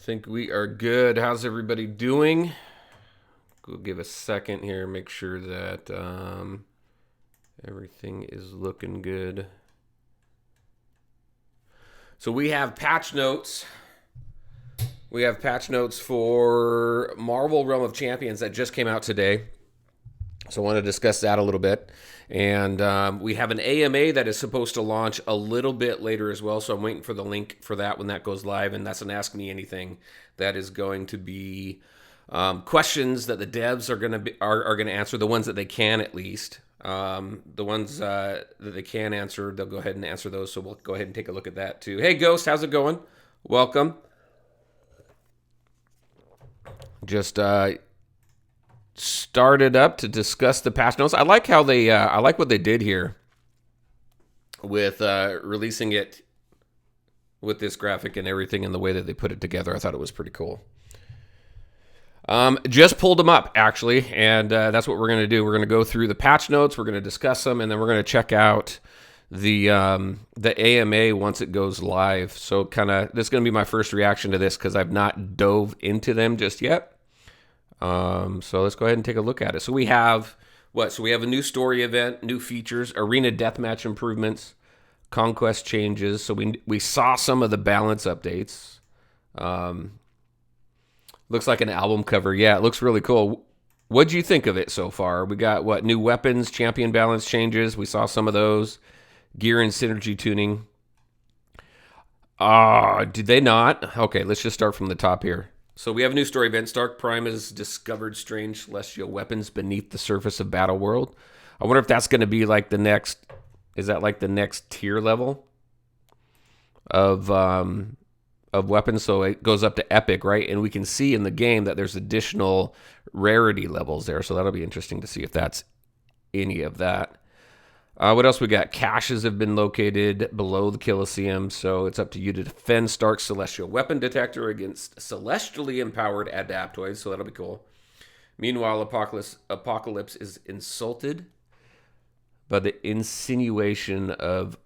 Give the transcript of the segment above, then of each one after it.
think we are good. How's everybody doing? We'll give a second here, make sure that everything is looking good. So we have patch notes. We have patch notes for Marvel Realm of Champions that just came out today. So I want to discuss that a little bit. And we have an AMA that is supposed to launch a little bit later as well. So I'm waiting for the link for that when that goes live. And that's an Ask Me Anything that is going to be questions that the devs are going to answer, the ones that they can at least. The ones that they can answer, they'll go ahead and answer those. So we'll go ahead and take a look at that too. Hey, Ghost, how's it going? Welcome. Just started up to discuss the patch notes. I like how they I like what they did here with releasing it with this graphic and everything and the way that they put it together. I thought it was pretty cool. Just pulled them up actually, and that's what we're going to do. We're going to go through the patch notes, we're going to discuss them, and then we're going to check out the AMA once it goes live. So kind of this is going to be my first reaction to this because I've not dove into them just yet. So let's go ahead and take a look at it. So we have what? So we have a new story event, new features, arena deathmatch improvements, conquest changes. So we saw some of the balance updates. Looks like an album cover. Yeah, it looks really cool. What'd you think of it so far? We got what? New weapons, champion balance changes. We saw some of those. Gear and synergy tuning. Did they not? Okay, let's just start from the top here. So we have a new story event. Stark Prime has discovered strange celestial weapons beneath the surface of Battle World. I wonder if that's going to be like the next. Is that like the next tier level of weapons? So it goes up to epic, right? And we can see in the game that there's additional rarity levels there. So that'll be interesting to see if that's any of that. What else we got? Caches have been located below the Colosseum, so it's up to you to defend Stark's celestial weapon detector against celestially empowered adaptoids, so that'll be cool. Meanwhile, Apocalypse is insulted by the insinuation of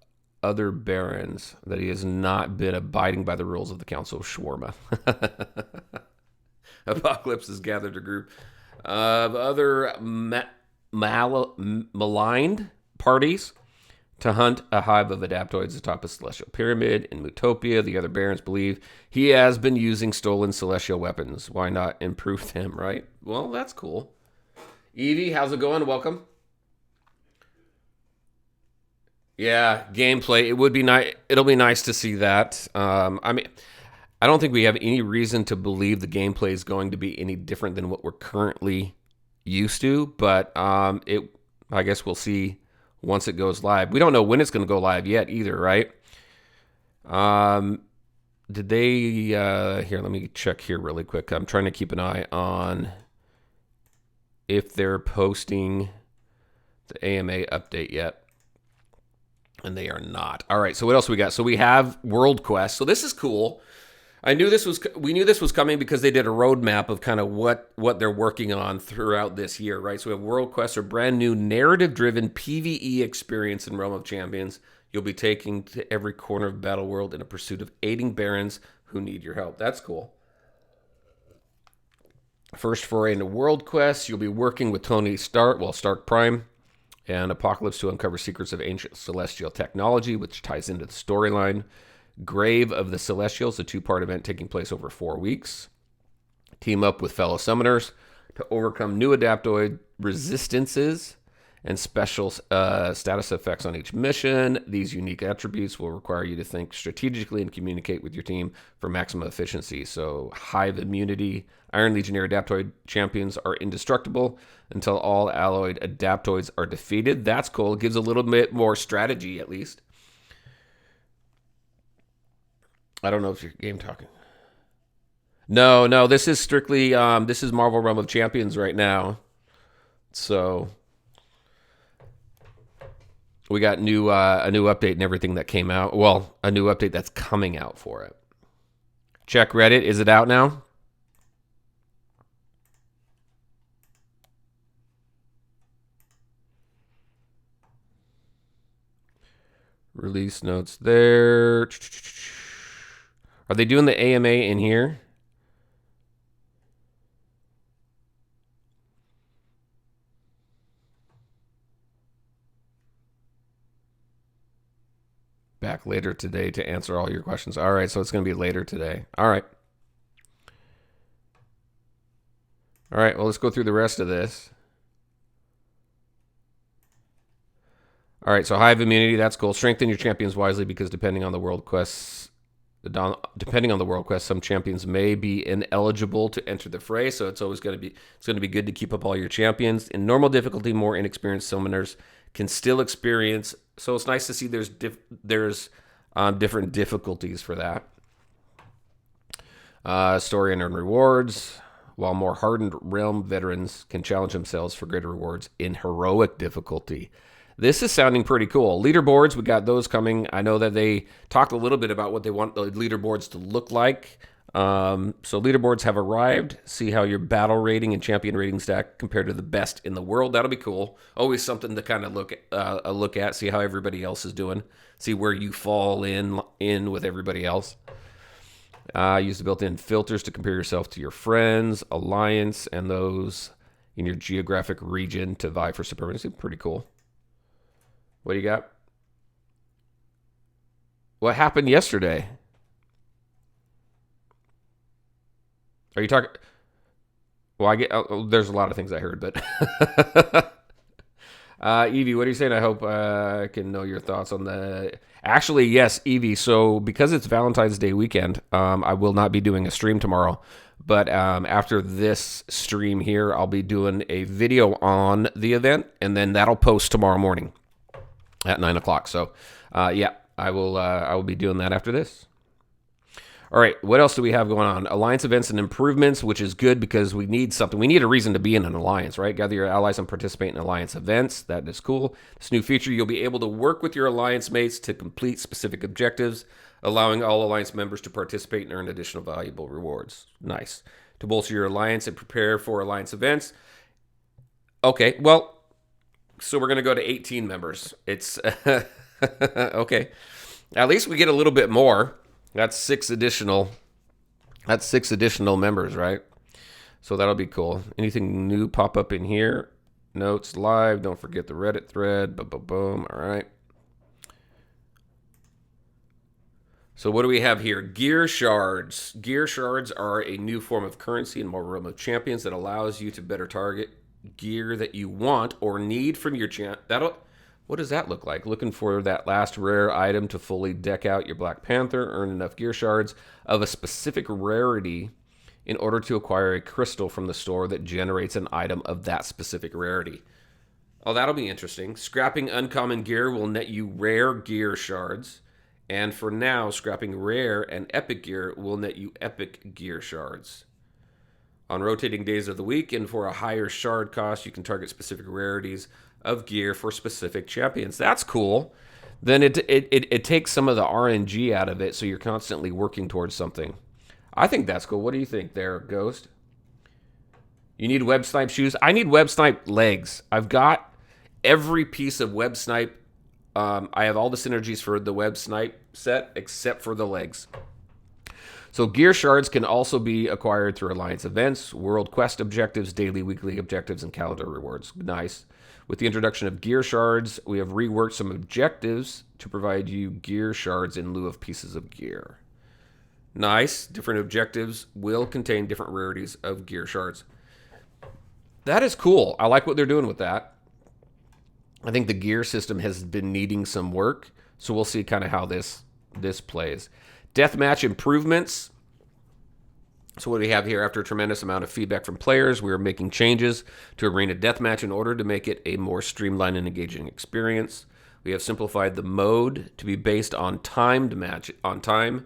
other barons that he has not been abiding by the rules of the Council of Shawarma. Apocalypse has gathered a group of other maligned parties to hunt a hive of adaptoids atop a celestial pyramid in Mutopia. The other barons believe he has been using stolen celestial weapons. Why not improve them, right? Well, that's cool. Evie, how's it going? Welcome. Yeah, gameplay. It would be nice. It'll be nice to see that. I mean, I don't think we have any reason to believe the gameplay is going to be any different than what we're currently used to. But I guess we'll see once it goes live. We don't know when it's going to go live yet either, right? Did they here, let me check here really quick. I'm trying to keep an eye on if they're posting the AMA update yet. And they are not. All right, so what else we got? So we have World Quest. So this is cool. We knew this was coming because they did a roadmap of kind of what they're working on throughout this year, right? So we have World Quest, a brand new narrative-driven PvE experience in Realm of Champions. You'll be taking to every corner of Battle World in a pursuit of aiding barons who need your help. That's cool. First foray into World Quest, you'll be working with Tony Stark Prime, and Apocalypse to uncover secrets of ancient celestial technology, which ties into the storyline. Grave of the Celestials, a two-part event taking place over 4 weeks. Team up with fellow summoners to overcome new adaptoid resistances and special status effects on each mission. These unique attributes will require you to think strategically and communicate with your team for maximum efficiency. So Hive immunity. Iron Legionnaire adaptoid champions are indestructible until all alloyed adaptoids are defeated. That's cool. It gives a little bit more strategy at least. I don't know if you're game talking. No, this is strictly this is Marvel Realm of Champions right now. So we got a new update and everything that came out. Well, a new update that's coming out for it. Check Reddit. Is it out now? Release notes there. Are they doing the AMA in here? back later today to answer all your questions. All right, so it's going to be later today. All right. All right, well, let's go through the rest of this. All right, so Hive immunity, that's cool. Strengthen your champions wisely because depending on the world quests, some champions may be ineligible to enter the fray. So it's going to be good to keep up all your champions. In normal difficulty, more inexperienced summoners can still experience. So it's nice to see there's different difficulties for that. Story and earn rewards, while more hardened realm veterans can challenge themselves for greater rewards in heroic difficulty. This is sounding pretty cool. Leaderboards, we got those coming. I know that they talked a little bit about what they want the leaderboards to look like. So leaderboards have arrived. See how your battle rating and champion rating stack compared to the best in the world. That'll be cool. Always something to kind of look at, see how everybody else is doing, see where you fall in with everybody else. Use the built-in filters to compare yourself to your friends, alliance, and those in your geographic region to vie for supremacy. Pretty cool. What do you got? What happened yesterday? Are you talking? Well, there's a lot of things I heard, but Evie, what are you saying? I hope I can know your thoughts on the. Actually, yes, Evie. So because it's Valentine's Day weekend, I will not be doing a stream tomorrow. But after this stream here, I'll be doing a video on the event, and then that'll post tomorrow morning at 9 o'clock. So, yeah, I will be doing that after this. All right, what else do we have going on? Alliance events and improvements, which is good because we need something. We need a reason to be in an alliance, right? Gather your allies and participate in alliance events. That is cool. This new feature, you'll be able to work with your alliance mates to complete specific objectives, allowing all alliance members to participate and earn additional valuable rewards. Nice. To bolster your alliance and prepare for alliance events. Okay, well, so we're going to go to 18 members. It's okay. At least we get a little bit more. That's six additional members, right? So that'll be cool. Anything new pop up in here? Notes live. Don't forget the Reddit thread. Boom, boom, boom. All right. So what do we have here? Gear shards. Gear shards are a new form of currency in Mobile Realm of Champions that allows you to better target gear that you want or need from your champ. What does that look like? Looking for that last rare item to fully deck out your Black Panther. Earn enough gear shards of a specific rarity in order to acquire a crystal from the store that generates an item of that specific rarity. Oh, that'll be interesting. Scrapping uncommon gear will net you rare gear shards. And for now, scrapping rare and epic gear will net you epic gear shards. On rotating days of the week and for a higher shard cost, you can target specific rarities of gear for specific champions. That's cool. Then it takes some of the RNG out of it, so you're constantly working towards something. I think that's cool. What do you think there, Ghost? You need web snipe shoes? I need web snipe legs. I've got every piece of web snipe. I have all the synergies for the web snipe set except for the legs. So gear shards can also be acquired through alliance events, world quest objectives, daily, weekly objectives, and calendar rewards. Nice. With the introduction of gear shards, we have reworked some objectives to provide you gear shards in lieu of pieces of gear. Nice. Different objectives will contain different rarities of gear shards. That is cool. I like what they're doing with that. I think the gear system has been needing some work, so we'll see kind of how this plays. Deathmatch improvements. So what do we have here? After a tremendous amount of feedback from players, we are making changes to Arena Deathmatch in order to make it a more streamlined and engaging experience. We have simplified the mode to be based on timed match. On time,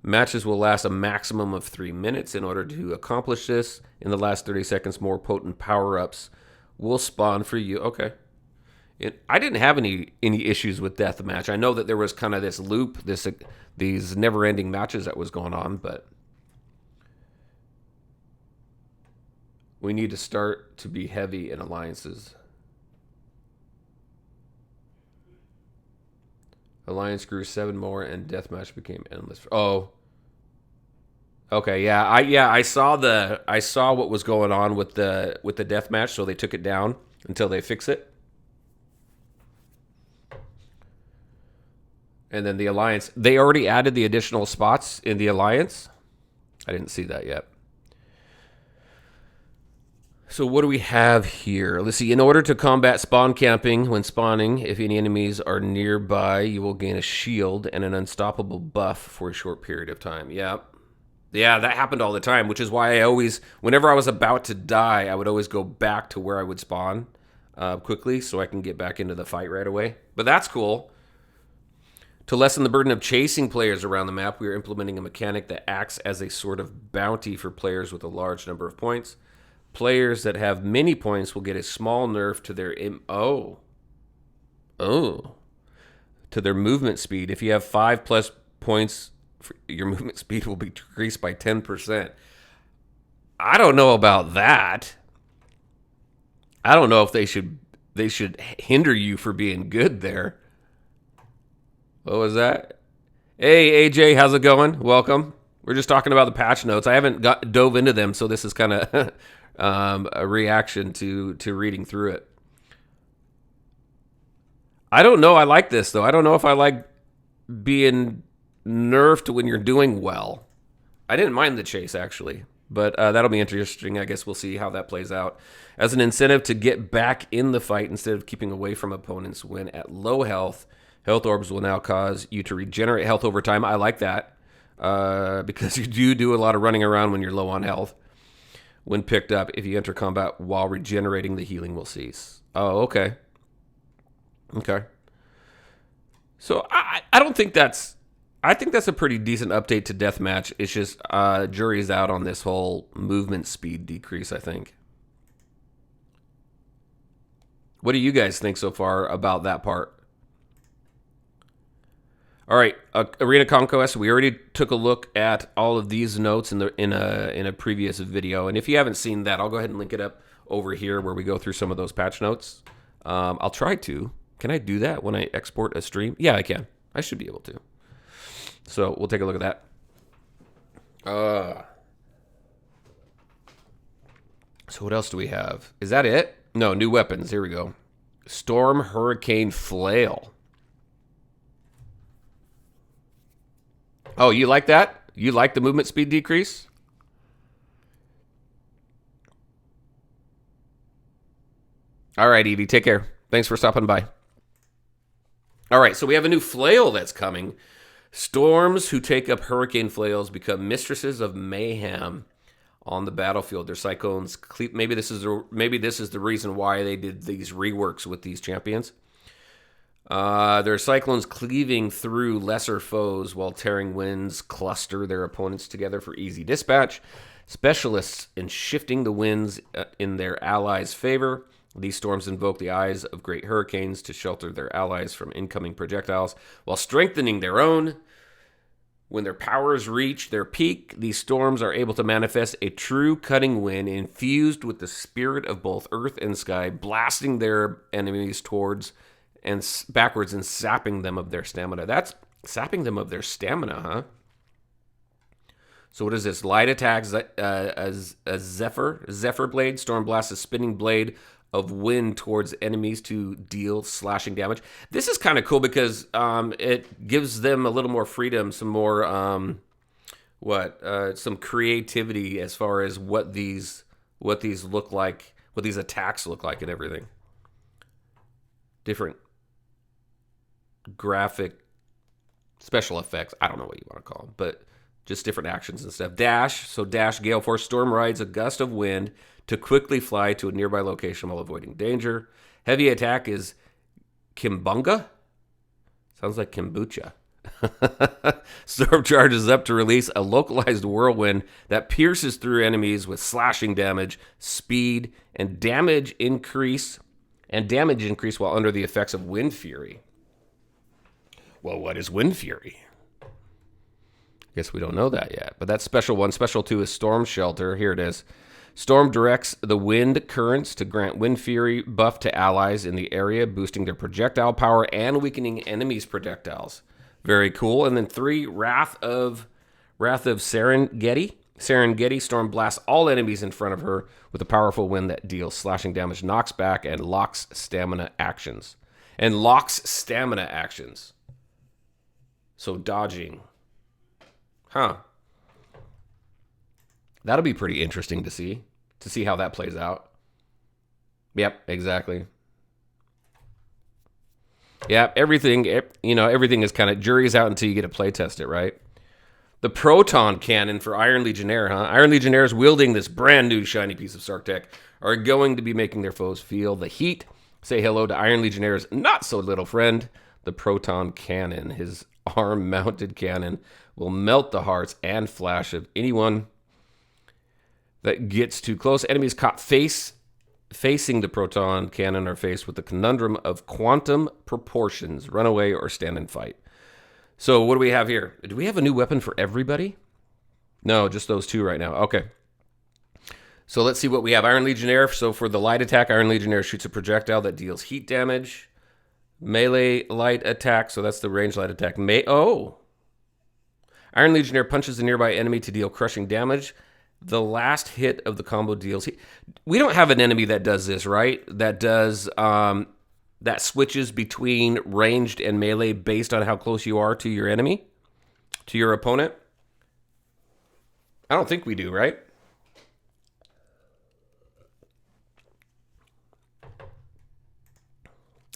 matches will last a maximum of 3 minutes. In order to accomplish this, in the last 30 seconds, more potent power-ups will spawn for you. Okay. I didn't have any issues with Deathmatch. I know that there was kind of this loop, these never-ending matches that was going on, but we need to start to be heavy in alliances. Alliance grew 7 more, and Deathmatch became endless. Oh, okay, yeah. I saw what was going on with the Deathmatch, so they took it down until they fix it. And then the Alliance. They already added the additional spots in the Alliance. I didn't see that yet. So what do we have here? Let's see. In order to combat spawn camping when spawning, if any enemies are nearby, you will gain a shield and an unstoppable buff for a short period of time. Yeah. Yeah, that happened all the time, which is why I always, whenever I was about to die, I would always go back to where I would spawn quickly so I can get back into the fight right away. But that's cool. To lessen the burden of chasing players around the map, we are implementing a mechanic that acts as a sort of bounty for players with a large number of points. Players that have many points will get a small nerf to their to their movement speed. If you have 5+ points, your movement speed will be decreased by 10%. I don't know about that. I don't know if they should hinder you for being good there. What was that? Hey AJ, how's it going? Welcome. We're just talking about the patch notes. I haven't dove into them, so this is kind of a reaction to reading through it. I don't know. I like this, though. I don't know if I like being nerfed when you're doing well. I didn't mind the chase, actually. But that'll be interesting. I guess we'll see how that plays out. As an incentive to get back in the fight instead of keeping away from opponents when at low health, health orbs will now cause you to regenerate health over time. I like that because you do a lot of running around when you're low on health. When picked up, if you enter combat while regenerating, the healing will cease. Oh, okay. Okay. So I don't think that's... I think that's a pretty decent update to Deathmatch. It's just jury's out on this whole movement speed decrease, I think. What do you guys think so far about that part? All right, Arena Conquest. We already took a look at all of these notes in a previous video, and if you haven't seen that, I'll go ahead and link it up over here where we go through some of those patch notes. I'll try to. Can I do that when I export a stream? Yeah, I can. I should be able to. So we'll take a look at that. So what else do we have? Is that it? No, new weapons. Here we go. Storm Hurricane Flail. Oh, you like that? You like the movement speed decrease? All right, Evie, take care. Thanks for stopping by. All right, so we have a new flail that's coming. Storms who take up hurricane flails become mistresses of mayhem on the battlefield. Their cyclones, maybe this is the reason why they did these reworks with these champions. Their cyclones cleaving through lesser foes while tearing winds cluster their opponents together for easy dispatch. Specialists in shifting the winds in their allies' favor. These storms invoke the eyes of great hurricanes to shelter their allies from incoming projectiles while strengthening their own. When their powers reach their peak, these storms are able to manifest a true cutting wind infused with the spirit of both earth and sky, blasting their enemies towards and backwards and sapping them of their stamina. That's sapping them of their stamina, huh? So what is this? Light attacks as a Zephyr blade. Storm blasts a spinning blade of wind towards enemies to deal slashing damage. This is kind of cool because it gives them a little more freedom, some more some creativity as far as what these look like, what these attacks look like, and everything. Different graphic special effects. I don't know what you want to call them, but just different actions and stuff. Dash. So dash, Gale Force. Storm rides a gust of wind to quickly fly to a nearby location while avoiding danger. Heavy attack is Kimbunga. Sounds like kombucha. Storm charges up to release a localized whirlwind that pierces through enemies with slashing damage, speed, and damage increase while under the effects of Wind Fury. Well, what is Wind Fury? Guess we don't know that yet. But that's special one. Special two is Storm Shelter. Here it is. Storm directs the wind currents to grant Wind Fury buff to allies in the area, boosting their projectile power and weakening enemies' projectiles. Very cool. And then 3, Wrath of Serengeti. Serengeti. Storm blasts all enemies in front of her with a powerful wind that deals slashing damage, knocks back, and locks stamina actions. So dodging. Huh. That'll be pretty interesting to see how that plays out. Yep, exactly. Yeah, everything, everything is kind of jury's out until you get to play test it, right? The proton cannon for Iron Legionnaire, huh? Iron Legionnaires wielding this brand new shiny piece of Sark tech are going to be making their foes feel the heat. Say hello to Iron Legionnaire's not so little friend, the proton cannon. His arm-mounted cannon will melt the hearts and flash of anyone that gets too close. Enemies caught facing the proton cannon are faced with the conundrum of quantum proportions: run away or stand and fight. So what do we have here? Do we have a new weapon for everybody? No, just those two right now. Okay. So let's see what we have. Iron Legionnaire. So for the light attack, Iron Legionnaire shoots a projectile that deals heat damage. Melee light attack. So that's the range light attack. Iron Legionnaire punches a nearby enemy to deal crushing damage. The last hit of the combo deals heat. We don't have an enemy that does this, right? That does... that switches between ranged and melee based on how close you are to your enemy, to your opponent. I don't think we do, right?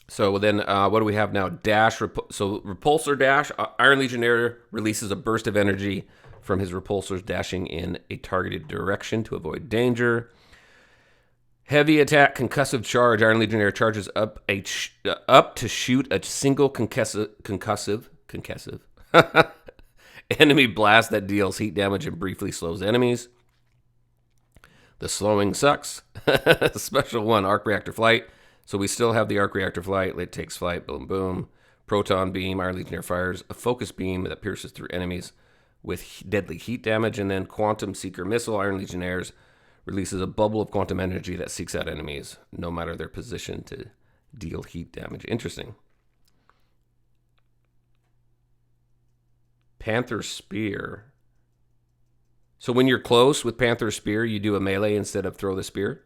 So then what do we have now? Dash. So Repulsor Dash. Iron Legionnaire releases a burst of energy from his repulsors, dashing in a targeted direction to avoid danger. Heavy attack, concussive charge. Iron Legionnaire charges up to shoot a single concussive enemy blast that deals heat damage and briefly slows enemies. The slowing sucks. Special one, arc reactor flight. So we still have the arc reactor flight. It takes flight. Boom, boom. Proton beam. Iron Legionnaire fires a focus beam that pierces through enemies with deadly heat damage. And then quantum seeker missile. Iron Legionnaires releases a bubble of quantum energy that seeks out enemies, no matter their position, to deal heat damage. Interesting. Panther Spear. So when you're close with Panther Spear, you do a melee instead of throw the spear?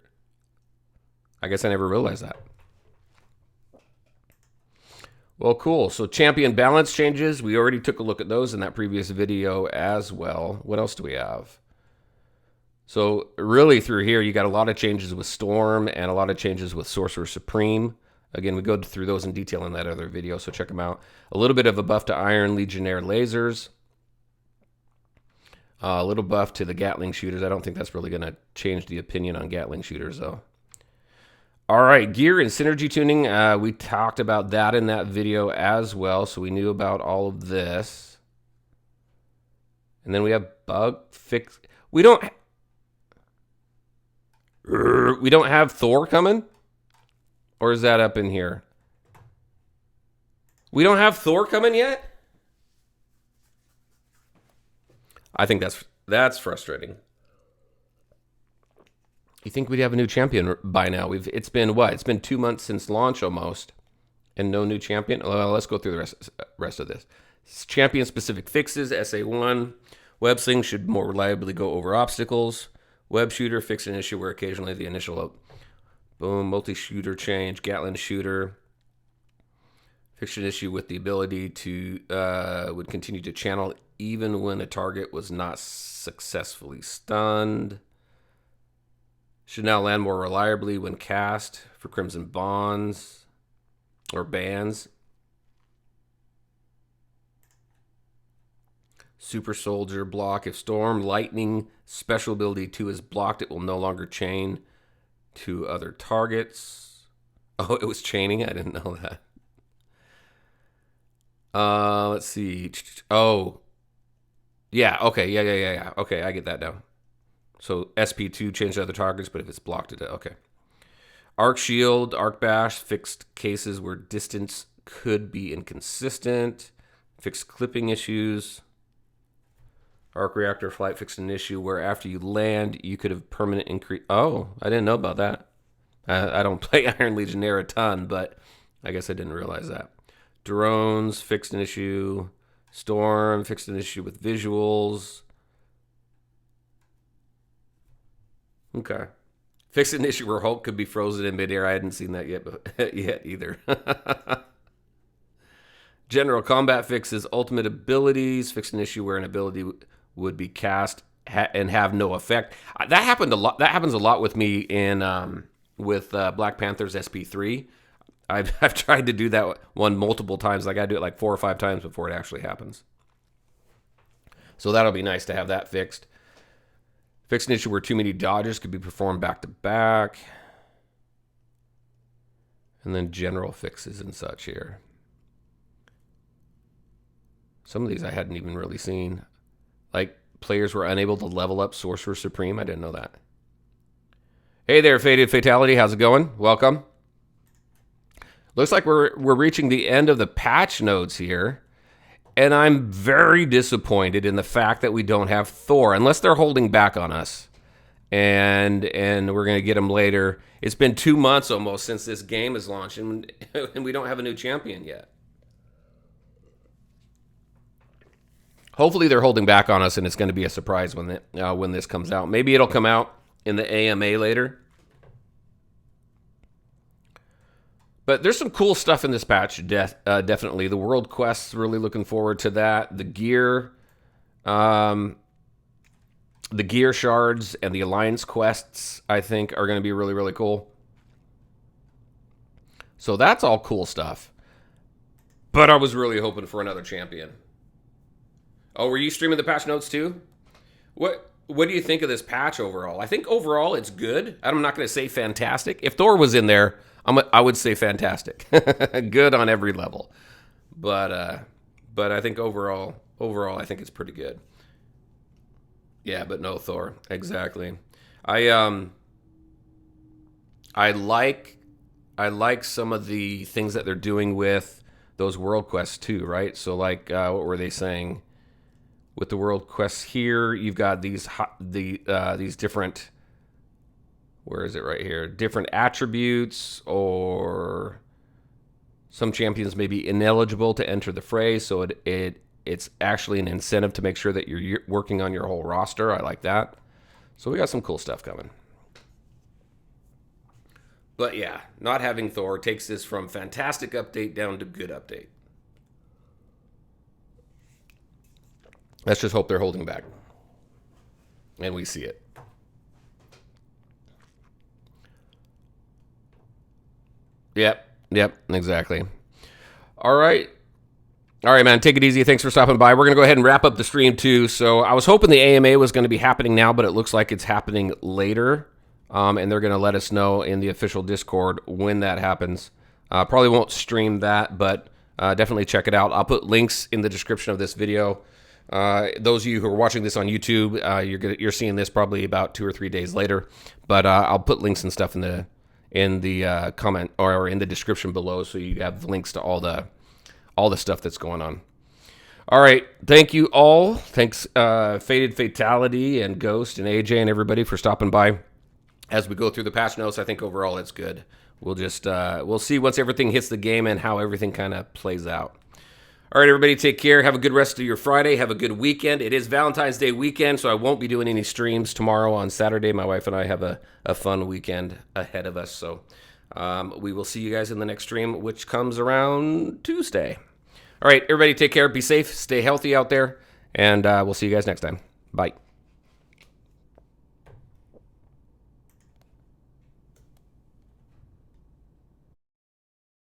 I guess I never realized that. Well, cool. So champion balance changes. We already took a look at those in that previous video as well. What else do we have? So really through here, you got a lot of changes with Storm and a lot of changes with Sorcerer Supreme. Again, we go through those in detail in that other video, so check them out. A little bit of a buff to Iron Legionnaire lasers. A little buff to the Gatling shooters. I don't think that's really going to change the opinion on Gatling shooters, though. All right, gear and synergy tuning. We talked about that in that video as well, so we knew about all of this. And then we have bug fix. We don't have Thor coming? Or is that up in here? We don't have Thor coming yet? I think that's frustrating. You think we'd have a new champion by now? It's been what? It's been 2 months since launch almost, and no new champion. Well, let's go through the rest of this. Champion specific fixes. SA1 web sling should more reliably go over obstacles. Web shooter fixed an issue where occasionally the initial boom multi shooter change. Gatling shooter fixed an issue with the ability to would continue to channel even when a target was not successfully stunned. Should now land more reliably when cast for Crimson Bonds or Bands. Super Soldier block. If Storm Lightning special ability 2 is blocked, it will no longer chain to other targets. Oh, it was chaining? I didn't know that. Let's see. Oh. Yeah, okay. Yeah. Okay, I get that now. So SP2 changed to other targets, but if it's blocked, it okay. Arc Shield, Arc Bash, fixed cases where distance could be inconsistent. Fixed clipping issues. Arc Reactor Flight fixed an issue where after you land, you could have permanent increase. Oh, I didn't know about that. I don't play Iron Legionnaire a ton, but I guess I didn't realize that. Drones fixed an issue. Storm fixed an issue with visuals. Okay. Fixed an issue where Hulk could be frozen in midair. I hadn't seen that yet either. General combat fixes ultimate abilities. Fixed an issue where an ability would be cast and have no effect. That happened a lot. That happens a lot with me in with Black Panther's SP3. I've tried to do that one multiple times. I got to do it like 4 or 5 times before it actually happens. So that'll be nice to have that fixed. Fix an issue where too many dodges could be performed back to back. And then general fixes and such here. Some of these I hadn't even really seen. Like players were unable to level up Sorcerer Supreme. I didn't know that. Hey there, Faded Fatality. How's it going? Welcome. Looks like we're reaching the end of the patch notes here. And I'm very disappointed in the fact that we don't have Thor, unless they're holding back on us. And we're going to get him later. It's been 2 months almost since this game is launched, and we don't have a new champion yet. Hopefully they're holding back on us, and it's going to be a surprise when this comes out. Maybe it'll come out in the AMA later. But there's some cool stuff in this patch, definitely. The World Quest, really looking forward to that. The gear shards and the Alliance quests, I think, are going to be really, really cool. So that's all cool stuff. But I was really hoping for another champion. Oh, were you streaming the patch notes too? What do you think of this patch overall? I think overall it's good. I'm not going to say fantastic. If Thor was in there, I would say fantastic. Good on every level. But I think overall I think it's pretty good. Yeah, but no Thor. Exactly. I like some of the things that they're doing with those world quests too, right? So like what were they saying? With the world quests here, you've got these different, where is it right here? Different attributes, or some champions may be ineligible to enter the fray, so it's actually an incentive to make sure that you're working on your whole roster. I like that. So we got some cool stuff coming. But yeah, not having Thor takes this from fantastic update down to good update. Let's just hope they're holding back. And we see it. Yep, exactly. All right, man, take it easy. Thanks for stopping by. We're going to go ahead and wrap up the stream, too. So I was hoping the AMA was going to be happening now, but it looks like it's happening later. And they're going to let us know in the official Discord when that happens. Probably won't stream that, but definitely check it out. I'll put links in the description of this video. Those of you who are watching this on YouTube, you're seeing this probably about 2 or 3 days later. But I'll put links and stuff in the comment or in the description below, so you have links to all the stuff that's going on. All right, thank you all. Thanks, Faded Fatality and Ghost and AJ and everybody for stopping by. As we go through the patch notes, I think overall it's good. We'll just we'll see once everything hits the game and how everything kind of plays out. All right, everybody, take care. Have a good rest of your Friday. Have a good weekend. It is Valentine's Day weekend, so I won't be doing any streams tomorrow on Saturday. My wife and I have a fun weekend ahead of us, so we will see you guys in the next stream, which comes around Tuesday. All right, everybody, take care. Be safe. Stay healthy out there, and we'll see you guys next time. Bye.